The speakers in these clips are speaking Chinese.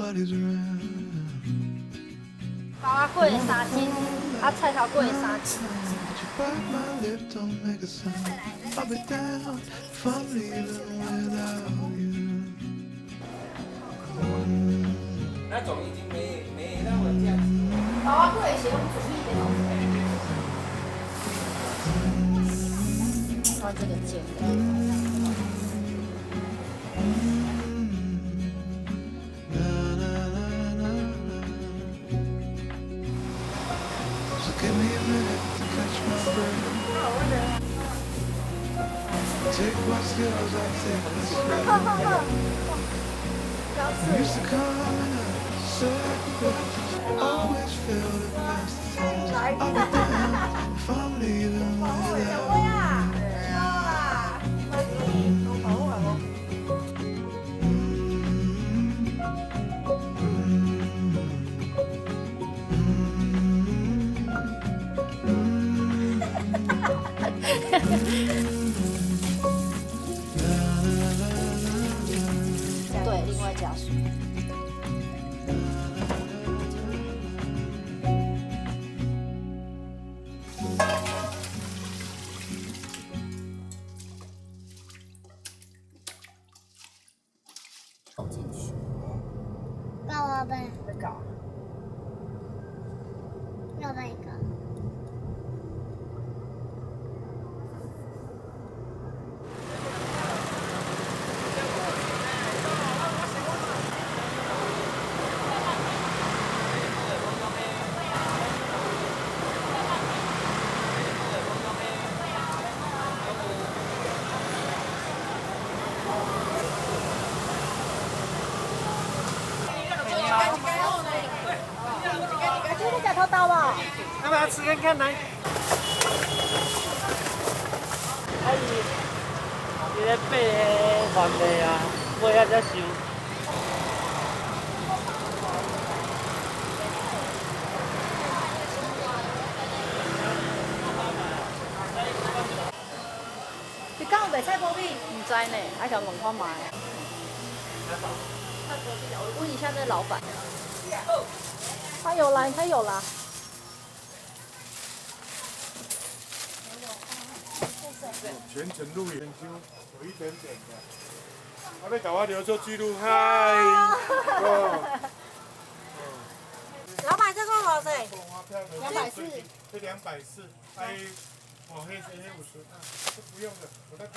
nobody's around. 包啊贵的3斤，啊菜头贵的3斤。 You bite my lip, don't make a sound. I'll be down if I'm leaving without you. 那种已经没那么价值。包啊贵的是用主意的哦。看这个煎的。 So give me a minute to catch my breath. Take what's yours, I'll take what's yours. Used to come in a circle, always feel the best times. I'll be down if I'm leaving without you. 对，另外加水。倒进去。搞了呗，再搞。要不一个。 这个假头刀吧？要不要吃看看来？阿姨，你咧爬个环地啊，尾仔才收。你敢有卖菜脯米？唔知呢，爱甲问看卖。问一下那老板。他有啦，他有啦。全程录影就有一点点的，他在搞我留作记录，嗨，老板，这个多少？ 240，这240，还我黑这些50，这不用的，我在。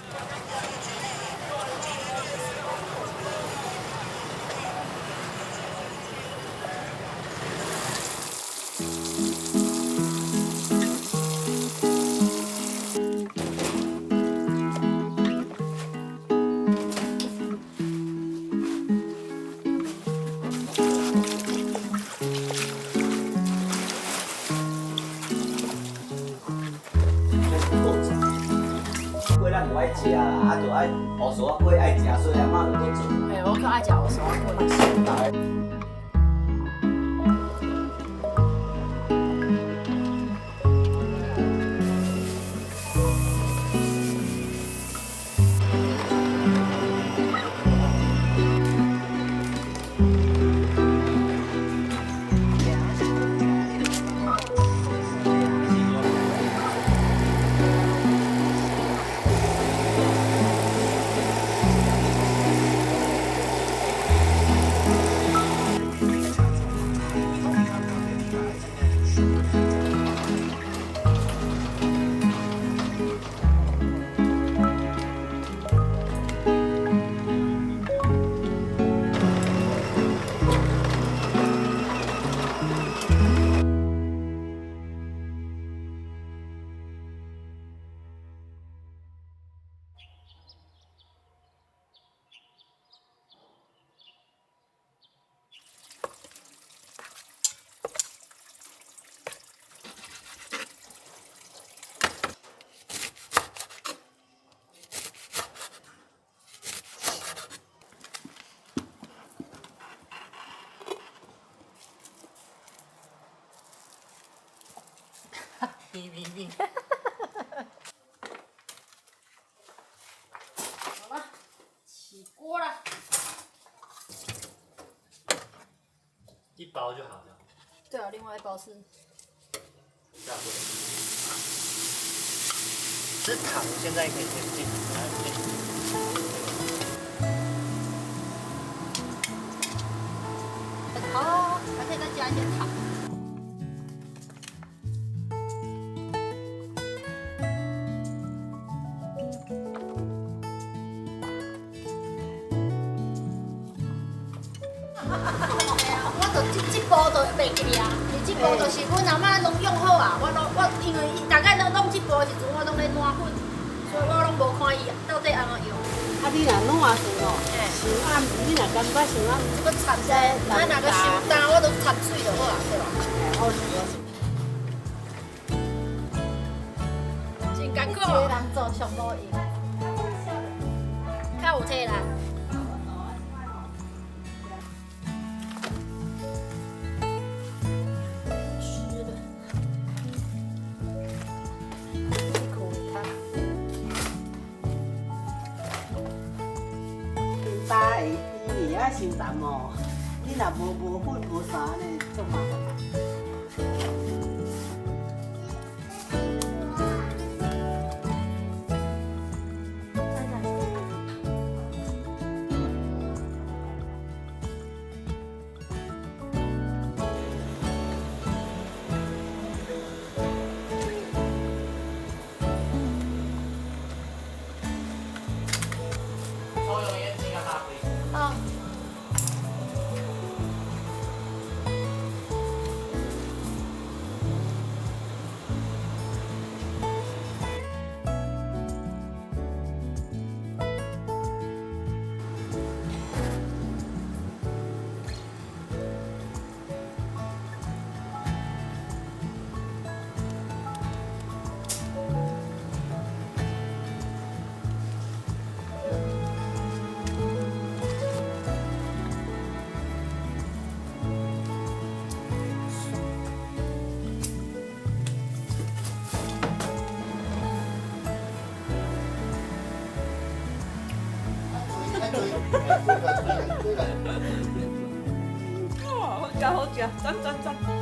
粿咱无爱食啦，啊，就爱乌酥仔粿爱食，所以阿妈就搁做。哎，我可爱食乌酥仔粿。好了，起锅了。包就好了。对啊，另外一包是。下回。这糖现在可以先进，好，还可以再加一些糖。我就这步就袂记啊，这步就是阮阿妈拢用好啊。我因为大概拢这步的时阵，我拢咧烂粉，所以我拢无看伊到底安怎用。啊，你若烂算哦，上暗，你若感觉上暗，这个插在，啊，哪个伤干，我都插水就好啊，对吧？好是好是。真艰苦。一个人做上无用，较有体力。大会比尔伤淡哦，你若无粉无啥呢，足麻烦。抽油烟机啊，大杯。好。好食好食，赞赞赞！